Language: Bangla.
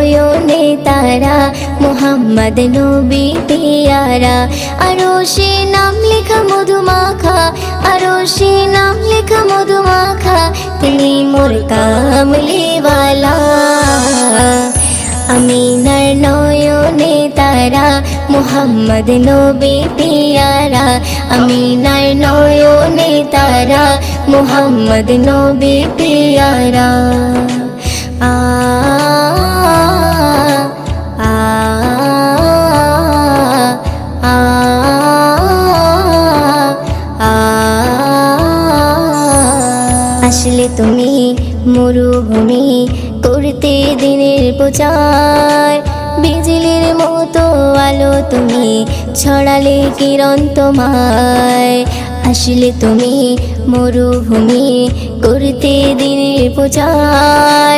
নয়নে তারা মুহাম্মদ নবী পিয়ারা। আরশে নাম লেখা মধুমাখা, আরশে নাম লেখা মধুমাখা, তিনি মোর কামলিওয়ালা। আমিনার নয়নে তারা মুহাম্মদ নবী পিয়ারা। আমিনার নয়নে তারা মুহাম্মদ নবী পিয়ারা। আ আ আ আ আসলে তুমি মরুভূমি করতে দিনের প্রচার, বিজলির মতো আলো তুমি ছড়ালে কিরণ তোমায়। আসলে তুমি মরুভূমি করতে দিনের প্রচার,